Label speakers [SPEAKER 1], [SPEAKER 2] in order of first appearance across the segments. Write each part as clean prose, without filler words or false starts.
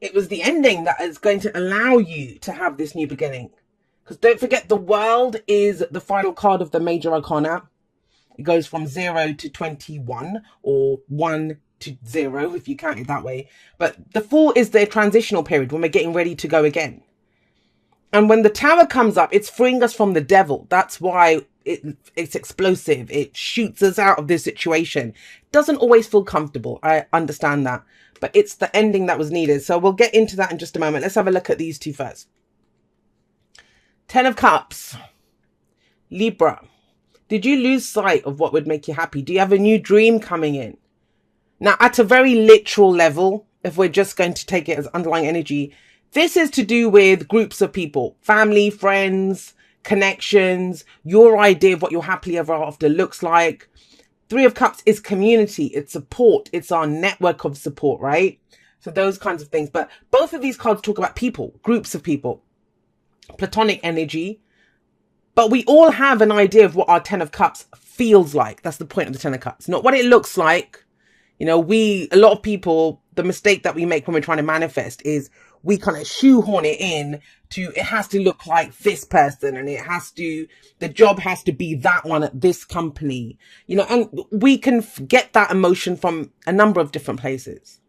[SPEAKER 1] It was the ending that is going to allow you to have this new beginning. Because don't forget, the world is the final card of the major arcana. It goes from 0 to 21, or 1 to 0, if you count it that way. But the Fool is the transitional period when we're getting ready to go again. And when the Tower comes up, it's freeing us from the devil. That's why it's explosive. It shoots us out of this situation. Doesn't always feel comfortable. I understand that. But it's the ending that was needed. So we'll get into that in just a moment. Let's have a look at these two first. 10 of Cups. Libra. Did you lose sight of what would make you happy? Do you have a new dream coming in? Now, at a very literal level, if we're just going to take it as underlying energy, this is to do with groups of people, family, friends, connections, your idea of what your happily ever after looks like. 3 of Cups is community, it's support, it's our network of support, right? So those kinds of things. But both of these cards talk about people, groups of people, platonic energy. But we all have an idea of what our 10 of Cups feels like. That's the point of the 10 of Cups, not what it looks like. You know, a lot of people, the mistake that we make when we're trying to manifest is we kind of shoehorn it in to, it has to look like this person, and the job has to be that one at this company, you know, and we can get that emotion from a number of different places.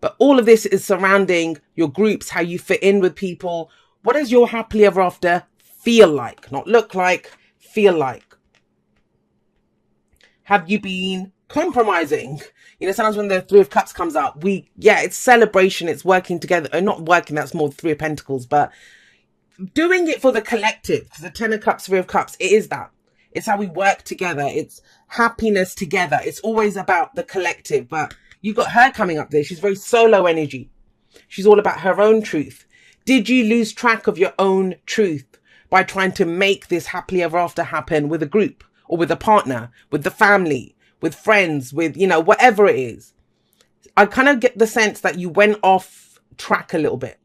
[SPEAKER 1] But all of this is surrounding your groups, how you fit in with people. What does your happily ever after feel like? Not look like, feel like. Have you been compromising? You know, sometimes when the 3 of Cups comes up, it's celebration, it's working together. Or not working, that's more 3 of Pentacles, but doing it for the collective. The 10 of Cups, 3 of Cups, it is that. It's how we work together. It's happiness together. It's always about the collective. But you've got her coming up there. She's very solo energy. She's all about her own truth. Did you lose track of your own truth by trying to make this happily ever after happen with a group or with a partner, with the family, with friends, with, you know, whatever it is? I kind of get the sense that you went off track a little bit.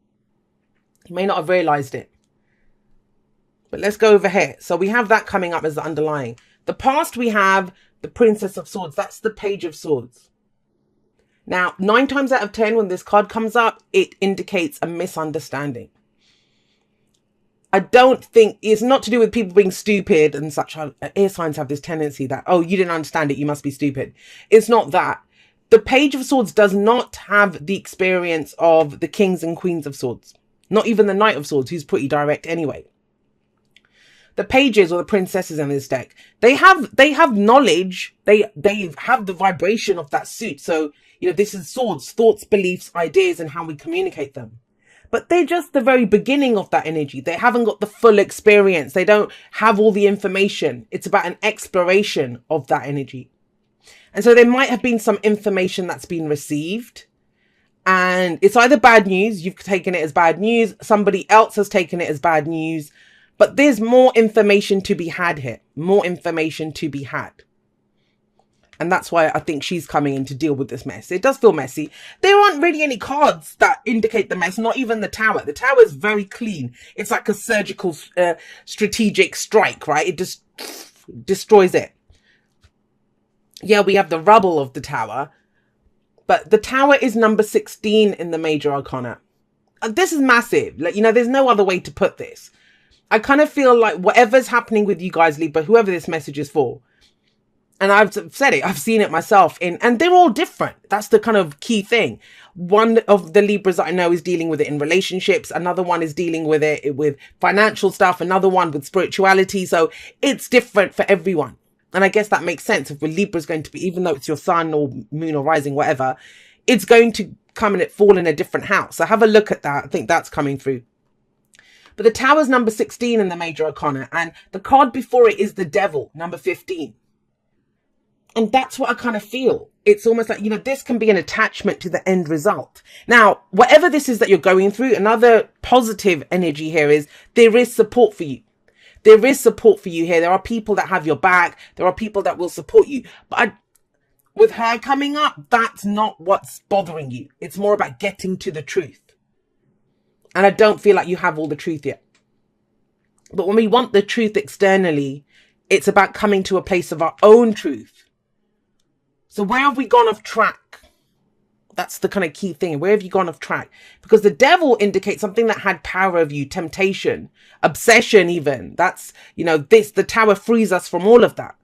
[SPEAKER 1] You may not have realized it. But let's go over here. So we have that coming up as the underlying. The past, we have the Princess of Swords. That's the Page of Swords. Now, 9 times out of 10, when this card comes up, it indicates a misunderstanding. I don't think it's not to do with people being stupid and such. Air signs have this tendency that, oh, you didn't understand it, you must be stupid. It's not that. The Page of Swords does not have the experience of the Kings and Queens of Swords. Not even the Knight of Swords, who's pretty direct anyway. The pages or the princesses in this deck, they have knowledge. They have the vibration of that suit. So, you know, this is swords, thoughts, beliefs, ideas, and how we communicate them. But they're just the very beginning of that energy. They haven't got the full experience. They don't have all the information. It's about an exploration of that energy. And so there might have been some information that's been received. And it's either bad news, you've taken it as bad news, somebody else has taken it as bad news. But there's more information to be had here. More information to be had. And that's why I think she's coming in to deal with this mess. It does feel messy. There aren't really any cards that indicate the mess. Not even the Tower. The Tower is very clean. It's like a surgical, strategic strike, right? It just destroys it. Yeah, we have the rubble of the Tower. But the Tower is number 16 in the major arcana. And this is massive. Like, you know, there's no other way to put this. I kind of feel like whatever's happening with you guys, Libra, whoever this message is for, and I've said it, I've seen it myself, and they're all different. That's the kind of key thing. One of the Libras that I know is dealing with it in relationships. Another one is dealing with it with financial stuff. Another one with spirituality. So it's different for everyone. And I guess that makes sense. If a Libra is going to be, even though it's your sun or moon or rising, whatever, it's going to come and fall in a different house. So have a look at that. I think that's coming through. But the Tower's number 16 in the major arcana, and the card before it is the Devil, number 15. And that's what I kind of feel. It's almost like, you know, this can be an attachment to the end result. Now, whatever this is that you're going through, another positive energy here is there is support for you. There is support for you here. There are people that have your back. There are people that will support you. But with her coming up, that's not what's bothering you. It's more about getting to the truth. And I don't feel like you have all the truth yet. But when we want the truth externally, it's about coming to a place of our own truth. So where have we gone off track? That's the kind of key thing. Where have you gone off track? Because the devil indicates something that had power over you, temptation, obsession even. That's, the tower frees us from all of that.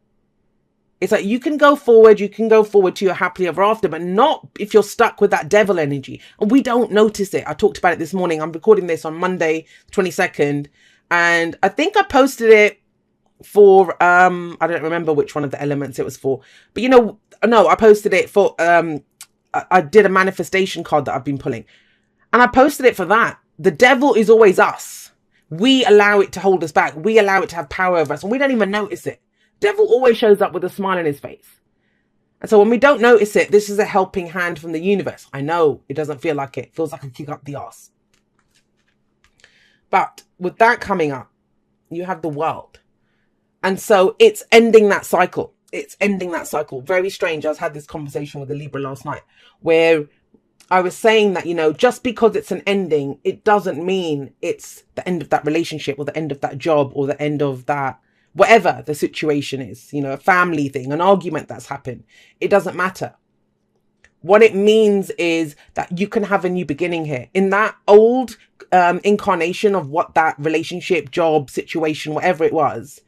[SPEAKER 1] It's like you can go forward to your happily ever after, but not if you're stuck with that devil energy. And we don't notice it. I talked about it this morning. I'm recording this on Monday, 22nd. And I think I posted it for, I don't remember which one of the elements it was for. But no, I posted it for, I did a manifestation card that I've been pulling. And I posted it for that. The devil is always us. We allow it to hold us back. We allow it to have power over us. And we don't even notice it. Devil always shows up with a smile on his face. And so when we don't notice it, this is a helping hand from the universe. I know it doesn't feel like it. It feels like a kick up the arse. But with that coming up, you have the world. And so it's ending that cycle. It's ending that cycle. Very strange. I just had this conversation with a Libra last night where I was saying that, just because it's an ending, it doesn't mean it's the end of that relationship or the end of that job or the end of that, whatever the situation is, a family thing, an argument that's happened. It doesn't matter. What it means is that you can have a new beginning here. In that old incarnation of what that relationship, job, situation, whatever it was,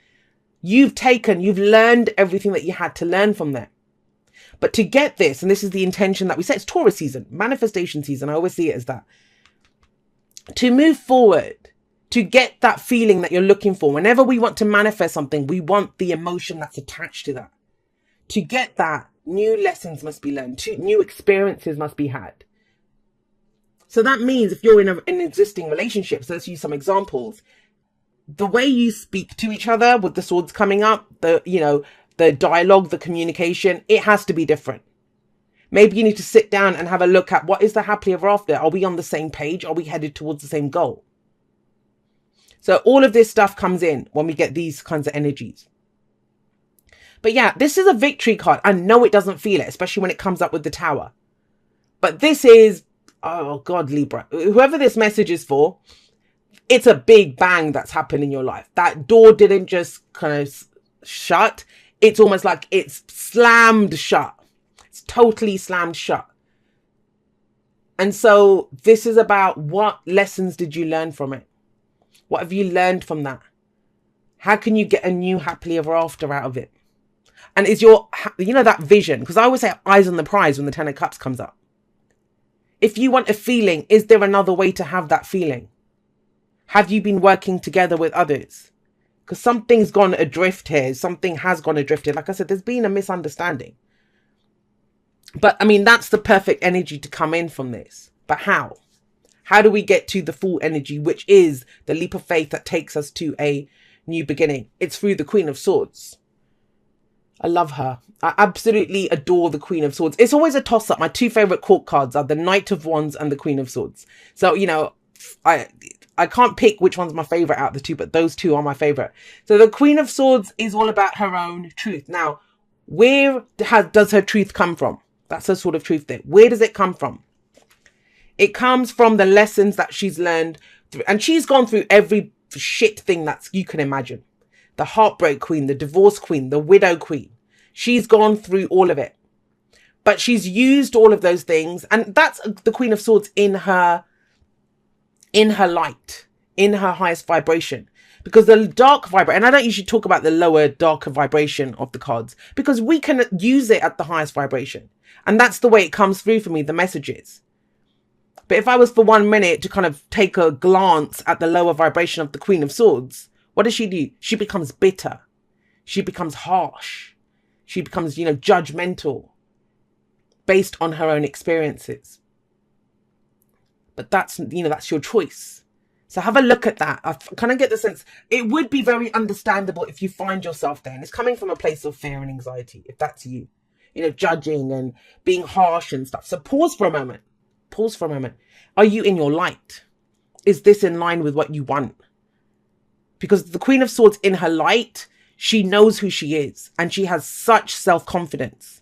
[SPEAKER 1] you've learned everything that you had to learn from there. But to get this, and this is the intention that we set, it's Taurus season, manifestation season. I always see it as that. To move forward, to get that feeling that you're looking for, whenever we want to manifest something, we want the emotion that's attached to that. To get that, new lessons must be learned, new experiences must be had. So that means if you're in an existing relationship, so let's use some examples, the way you speak to each other with the swords coming up, the dialogue, the communication, it has to be different. Maybe you need to sit down and have a look at what is the happily ever after? Are we on the same page? Are we headed towards the same goal? So all of this stuff comes in when we get these kinds of energies. But yeah, this is a victory card. I know it doesn't feel it, especially when it comes up with the tower. But this is, oh God, Libra, whoever this message is for, it's a big bang that's happened in your life. That door didn't just kind of shut. It's almost like it's slammed shut. It's totally slammed shut. And so this is about what lessons did you learn from it? What have you learned from that? How can you get a new happily ever after out of it? And is your, that vision, because I always say eyes on the prize when the 10 of Cups comes up. If you want a feeling, is there another way to have that feeling? Have you been working together with others? Because something's gone adrift here. Something has gone adrift here. Like I said, there's been a misunderstanding. But that's the perfect energy to come in from this. But how? How do we get to the full energy, which is the leap of faith that takes us to a new beginning? It's through the Queen of Swords. I love her. I absolutely adore the Queen of Swords. It's always a toss-up. My two favorite court cards are the Knight of Wands and the Queen of Swords. So, I can't pick which one's my favorite out of the two, but those two are my favorite. So the Queen of Swords is all about her own truth. Now, where does her truth come from? That's her sort of truth there. Where does it come from? It comes from the lessons that she's learned through, and she's gone through every shit thing that you can imagine. The heartbreak queen, the divorce queen, the widow queen. She's gone through all of it. But she's used all of those things, and that's the Queen of Swords in her light, in her highest vibration. Because the dark vibration, and I don't usually talk about the lower, darker vibration of the cards, because we can use it at the highest vibration. And that's the way it comes through for me, the messages. But if I was for 1 minute to kind of take a glance at the lower vibration of the Queen of Swords, what does she do? She becomes bitter. She becomes harsh. She becomes, judgmental based on her own experiences. But that's your choice. So have a look at that. I kind of get the sense it would be very understandable if you find yourself there. And it's coming from a place of fear and anxiety, if that's you. Judging and being harsh and stuff. So pause for a moment. Pause for a moment. Are you in your light? Is this in line with what you want? Because the Queen of Swords in her light, she knows who she is. And she has such self-confidence.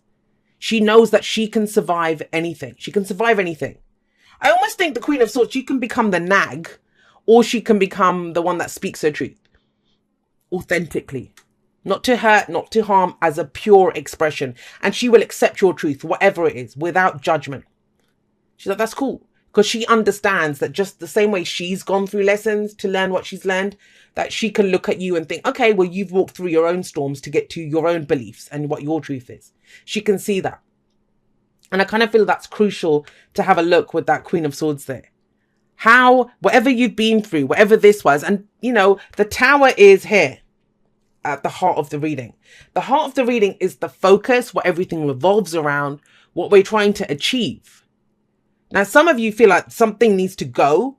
[SPEAKER 1] She knows that she can survive anything. She can survive anything. I almost think the Queen of Swords, she can become the nag, or she can become the one that speaks her truth. Authentically. Not to hurt, not to harm, as a pure expression. And she will accept your truth, whatever it is, without judgment. She's like, that's cool. Because she understands that just the same way she's gone through lessons to learn what she's learned, that she can look at you and think, okay, well, you've walked through your own storms to get to your own beliefs and what your truth is. She can see that. And I kind of feel that's crucial to have a look with that Queen of Swords there. How, whatever you've been through, whatever this was, and the Tower is here at the heart of the reading. The heart of the reading is the focus, what everything revolves around, what we're trying to achieve. Now, some of you feel like something needs to go,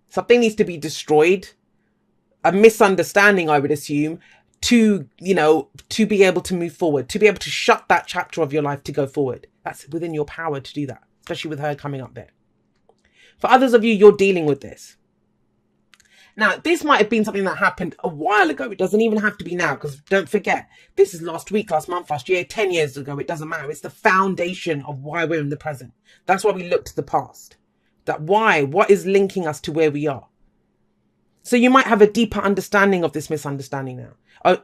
[SPEAKER 1] something needs to be destroyed, a misunderstanding, I would assume, to be able to move forward, to be able to shut that chapter of your life to go forward. That's within your power to do that, especially with her coming up there. For others of you, you're dealing with this. Now, this might have been something that happened a while ago. It doesn't even have to be now, because don't forget, this is last week, last month, last year, 10 years ago. It doesn't matter. It's the foundation of why we're in the present. That's why we look to the past. What is linking us to where we are? So you might have a deeper understanding of this misunderstanding now.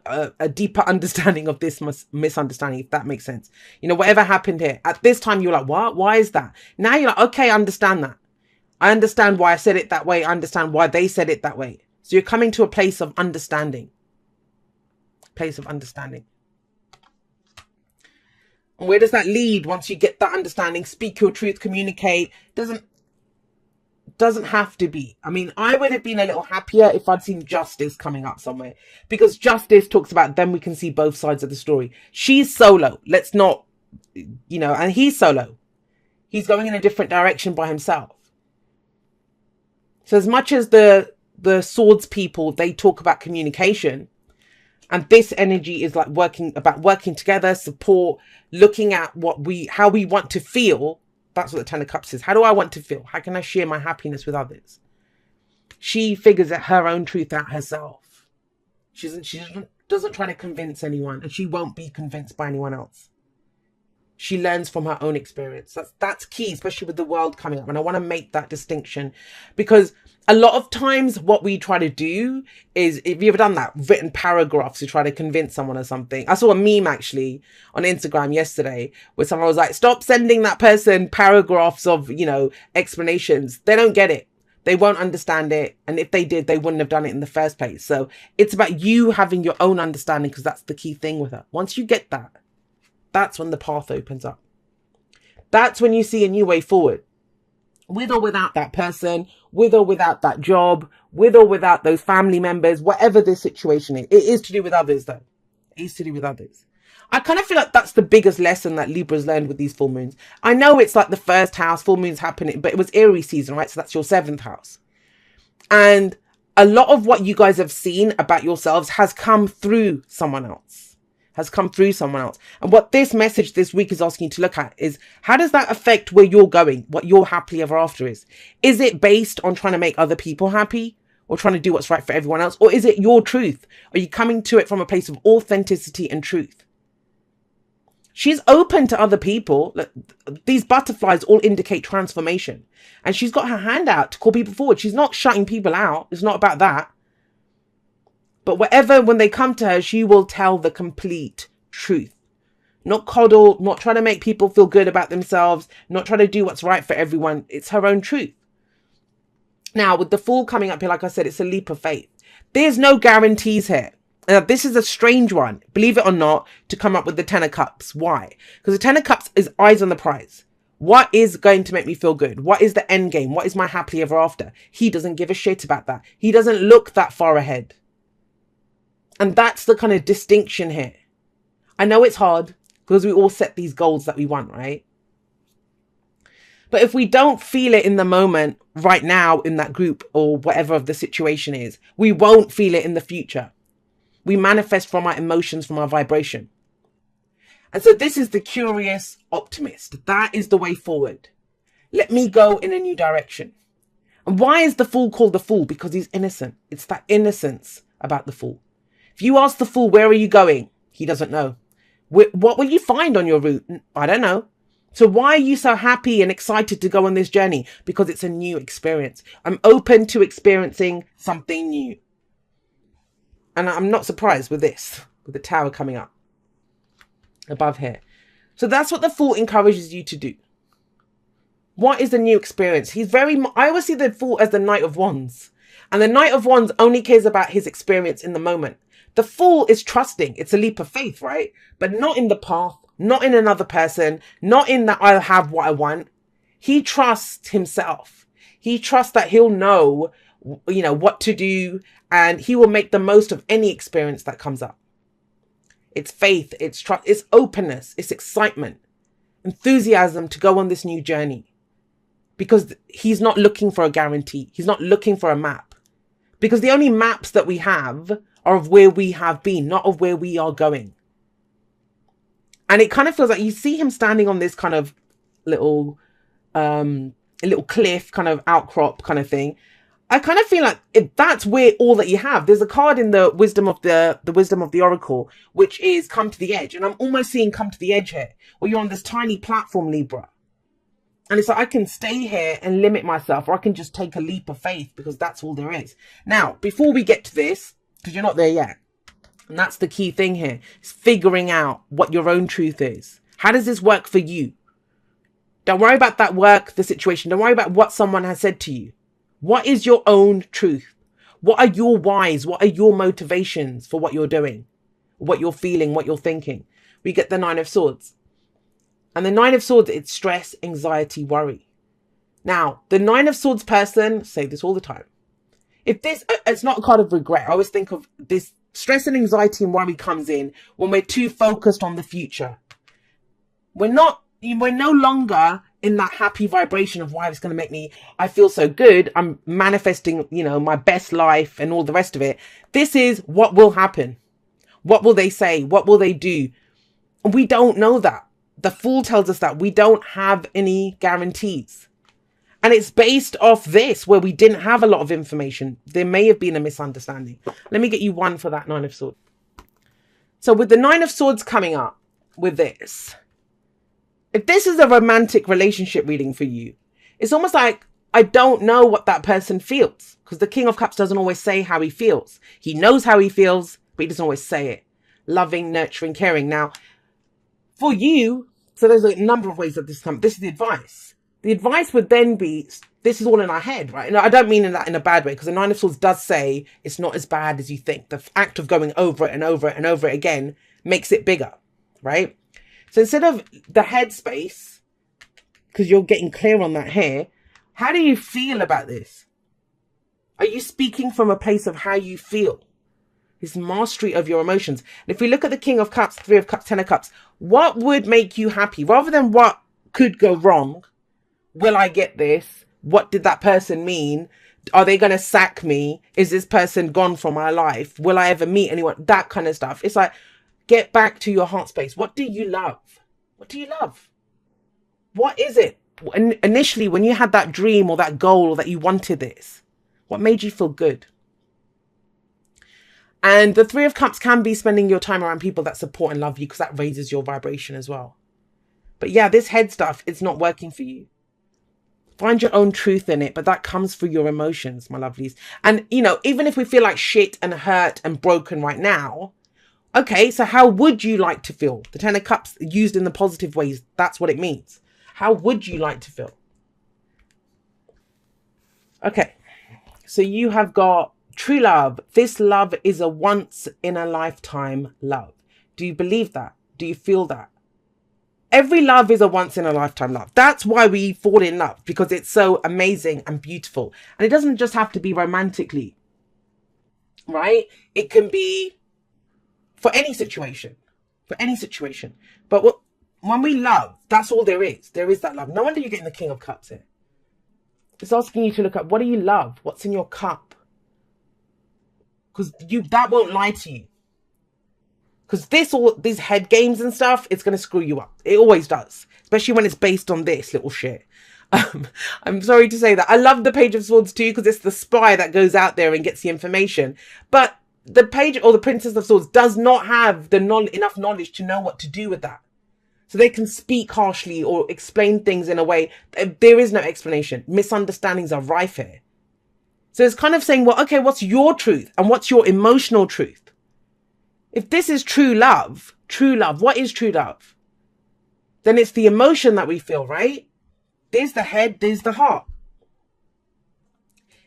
[SPEAKER 1] A deeper understanding of this misunderstanding, if that makes sense. Whatever happened here. At this time, you're like, what? Why is that? Now you're like, okay, I understand that. I understand why I said it that way. I understand why they said it that way. So you're coming to a place of understanding. Place of understanding. And where does that lead once you get that understanding? Speak your truth, communicate. Doesn't have to be. I mean, I would have been a little happier if I'd seen justice coming up somewhere. Because justice talks about then we can see both sides of the story. She's solo. Let's not, and he's solo. He's going in a different direction by himself. So as much as the swords people, they talk about communication, and this energy is like working together, support, looking at how we want to feel. That's what the Ten of Cups is. How do I want to feel? How can I share my happiness with others? She figures out her own truth out herself. She doesn't try to convince anyone, and she won't be convinced by anyone else. She learns from her own experience. That's key, especially with the world coming up. And I want to make that distinction, because a lot of times what we try to do is, if you've ever done that, written paragraphs to try to convince someone or something. I saw a meme actually on Instagram yesterday where someone was like, stop sending that person paragraphs of, explanations. They don't get it. They won't understand it. And if they did, they wouldn't have done it in the first place. So it's about you having your own understanding, because that's the key thing with her. Once you get that, that's when the path opens up. That's when you see a new way forward. With or without that person, with or without that job, with or without those family members, whatever the situation is. It is to do with others, though. It is to do with others. I kind of feel like that's the biggest lesson that Libra's learned with these full moons. I know it's like the first house, full moons happening, but it was Aries season, right? So that's your 7th house. And a lot of what you guys have seen about yourselves has come through someone else. And what this message this week is asking you to look at is, how does that affect where you're going, what your happily ever after is? Is it based on trying to make other people happy, or trying to do what's right for everyone else? Or is it your truth? Are you coming to it from a place of authenticity and truth? She's open to other people. These butterflies all indicate transformation. And she's got her hand out to call people forward. She's not shutting people out. It's not about that. But when they come to her, she will tell the complete truth. Not coddle, not trying to make people feel good about themselves, not trying to do what's right for everyone. It's her own truth. Now, with the Fool coming up here, like I said, it's a leap of faith. There's no guarantees here. This is a strange one, believe it or not, to come up with the Ten of Cups. Why? Because the Ten of Cups is eyes on the prize. What is going to make me feel good? What is the end game? What is my happily ever after? He doesn't give a shit about that. He doesn't look that far ahead. And that's the kind of distinction here. I know it's hard because we all set these goals that we want, right? But if we don't feel it in the moment right now in that group or whatever the situation is, we won't feel it in the future. We manifest from our emotions, from our vibration. And so this is the curious optimist. That is the way forward. Let me go in a new direction. And why is the Fool called the Fool? Because he's innocent. It's that innocence about the Fool. If you ask the Fool, where are you going? He doesn't know. What will you find on your route? I don't know. So why are you so happy and excited to go on this journey? Because it's a new experience. I'm open to experiencing something new. And I'm not surprised with this, with the Tower coming up above here. So that's what the Fool encourages you to do. What is the new experience? I always see the Fool as the Knight of Wands. And the Knight of Wands only cares about his experience in the moment. The Fool is trusting. It's a leap of faith, right? But not in the path, not in another person, not in that I'll have what I want. He trusts himself. He trusts that he'll know, what to do, and he will make the most of any experience that comes up. It's faith, it's trust, it's openness, it's excitement, enthusiasm to go on this new journey. Because he's not looking for a guarantee. He's not looking for a map. Because the only maps that we have are of where we have been, not of where we are going. And it kind of feels like you see him standing on this kind of little cliff, kind of outcrop kind of thing. I kind of feel like that's where all that you have. There's a card in the wisdom of the oracle, which is come to the edge. And I'm almost seeing come to the edge here, where you're on this tiny platform, Libra. And it's like, I can stay here and limit myself, or I can just take a leap of faith, because that's all there is. Now, before we get to this, because you're not there yet, and that's the key thing here, is figuring out what your own truth is. How does this work for you? Don't worry about that work, the situation. Don't worry about what someone has said to you. What is your own truth? What are your whys? What are your motivations for what you're doing? What you're feeling, what you're thinking? We get the Nine of Swords. And the Nine of Swords, it's stress, anxiety, worry. Now, the Nine of Swords person, say this all the time. It's not a card of regret. I always think of this stress and anxiety and worry comes in when we're too focused on the future. We're no longer in that happy vibration of why it's going to make I feel so good. I'm manifesting, my best life and all the rest of it. This is what will happen. What will they say? What will they do? We don't know that. The Fool tells us that we don't have any guarantees. And it's based off this, where we didn't have a lot of information. There may have been a misunderstanding. Let me get you one for that Nine of Swords. So with the Nine of Swords coming up with this, if this is a romantic relationship reading for you, it's almost like, I don't know what that person feels. Because the King of Cups doesn't always say how he feels. He knows how he feels, but he doesn't always say it. Loving, nurturing, caring. Now, for you, so there's a number of ways that this comes. This is the advice. The advice would then be, this is all in our head, right? And I don't mean that in a bad way, because the Nine of Swords does say it's not as bad as you think. The act of going over it and over it and over it again makes it bigger, right? So instead of the headspace, because you're getting clear on that here, how do you feel about this? Are you speaking from a place of how you feel? This mastery of your emotions. And if we look at the King of Cups, Three of Cups, Ten of Cups, what would make you happy? Rather than what could go wrong, will I get this? What did that person mean? Are they going to sack me? Is this person gone from my life? Will I ever meet anyone? That kind of stuff. It's like, get back to your heart space. What do you love? What do you love? What is it? And initially, when you had that dream or that goal or that you wanted this, what made you feel good? And the Three of Cups can be spending your time around people that support and love you, because that raises your vibration as well. But yeah, this head stuff, it's not working for you. Find your own truth in it, but that comes through your emotions, my lovelies. And, even if we feel like shit and hurt and broken right now, okay, so how would you like to feel? The Ten of Cups used in the positive ways, that's what it means. How would you like to feel? Okay, so you have got true love. This love is a once in a lifetime love. Do you believe that? Do you feel that? Every love is a once in a lifetime love. That's why we fall in love, because it's so amazing and beautiful. And it doesn't just have to be romantically, right? It can be for any situation, But when we love, that's all there is. There is that love. No wonder you're getting the King of Cups here. It's asking you to look at, what do you love? What's in your cup? Because that won't lie to you. Because these head games and stuff, it's going to screw you up. It always does. Especially when it's based on this little shit. I'm sorry to say that. I love the Page of Swords too, because it's the spy that goes out there and gets the information. But the Page or the Princess of Swords does not have enough knowledge to know what to do with that. So they can speak harshly or explain things in a way. There is no explanation. Misunderstandings are rife here. So it's kind of saying, well, okay, what's your truth? And what's your emotional truth? If this is true love, what is true love? Then it's the emotion that we feel, right? There's the head, there's the heart.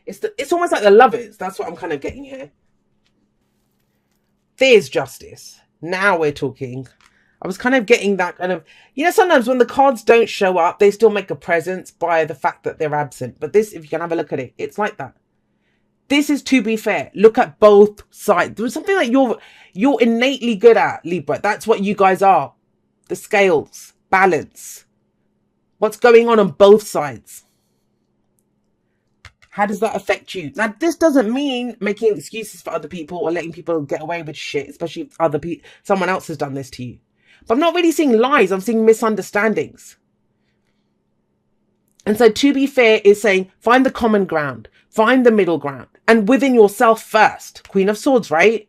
[SPEAKER 1] It's almost like the lovers. That's what I'm kind of getting here. There's justice. Now we're talking. I was kind of getting that kind of, sometimes when the cards don't show up, they still make a presence by the fact that they're absent. But this, if you can have a look at it, it's like that. This is to be fair. Look at both sides. There's something that you're innately good at, Libra. That's what you guys are. The scales, balance. What's going on both sides? How does that affect you? Now, this doesn't mean making excuses for other people or letting people get away with shit, especially if someone else has done this to you. But I'm not really seeing lies. I'm seeing misunderstandings. And so to be fair is saying, find the common ground, find the middle ground, and within yourself first. Queen of Swords, right?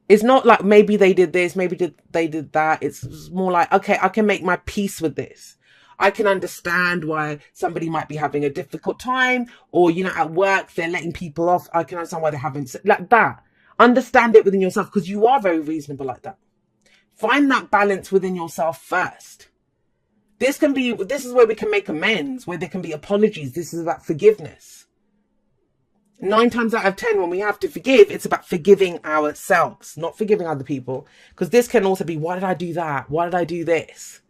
[SPEAKER 1] It's not like maybe they did this, maybe they did that. It's more like, okay, I can make my peace with this. I can understand why somebody might be having a difficult time, or, at work, they're letting people off. I can understand why they're having, like that. Understand it within yourself, because you are very reasonable like that. Find that balance within yourself first. This is where we can make amends, where there can be apologies. This is about forgiveness. 9 times out of 10, when we have to forgive, it's about forgiving ourselves, not forgiving other people. Because this can also be, why did I do that? Why did I do this?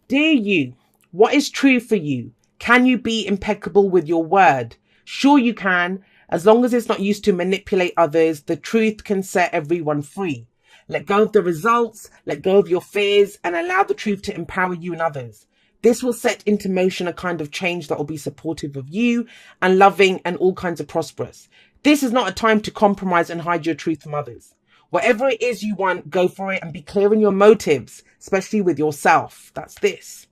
[SPEAKER 1] Dear you, what is true for you? Can you be impeccable with your word? Sure you can. As long as it's not used to manipulate others, the truth can set everyone free. Let go of the results, let go of your fears, and allow the truth to empower you and others. This will set into motion a kind of change that will be supportive of you and loving and all kinds of prosperous. This is not a time to compromise and hide your truth from others. Whatever it is you want, go for it and be clear in your motives, especially with yourself. That's this.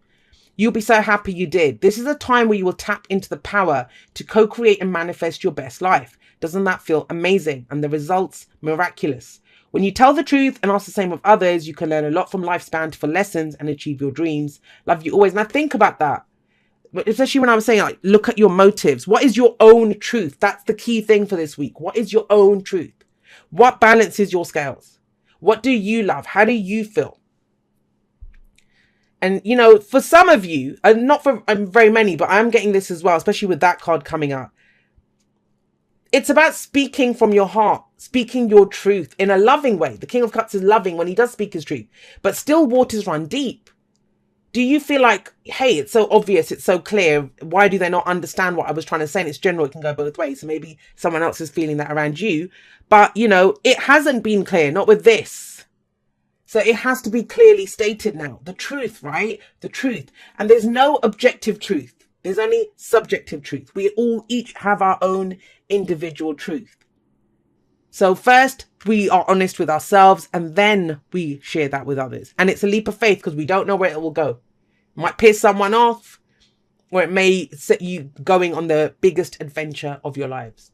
[SPEAKER 1] You'll be so happy you did. This is a time where you will tap into the power to co-create and manifest your best life. Doesn't that feel amazing? And the results, miraculous. When you tell the truth and ask the same of others, you can learn a lot from lifespan for lessons and achieve your dreams. Love you always. Now think about that. Especially when I was saying, like, look at your motives. What is your own truth? That's the key thing for this week. What is your own truth? What balances your scales? What do you love? How do you feel? And, for some of you, and not for very many, but I'm getting this as well, especially with that card coming up. It's about speaking from your heart, speaking your truth in a loving way. The King of Cups is loving when he does speak his truth, but still waters run deep. Do you feel like, hey, it's so obvious, it's so clear, why do they not understand what I was trying to say? And it's general, it can go both ways. So maybe someone else is feeling that around you. But, it hasn't been clear, not with this. So it has to be clearly stated now. The truth, right? The truth. And there's no objective truth. There's only subjective truth. We all each have our own individual truth. So first, we are honest with ourselves and then we share that with others. And it's a leap of faith because we don't know where it will go. It might piss someone off or it may set you going on the biggest adventure of your lives.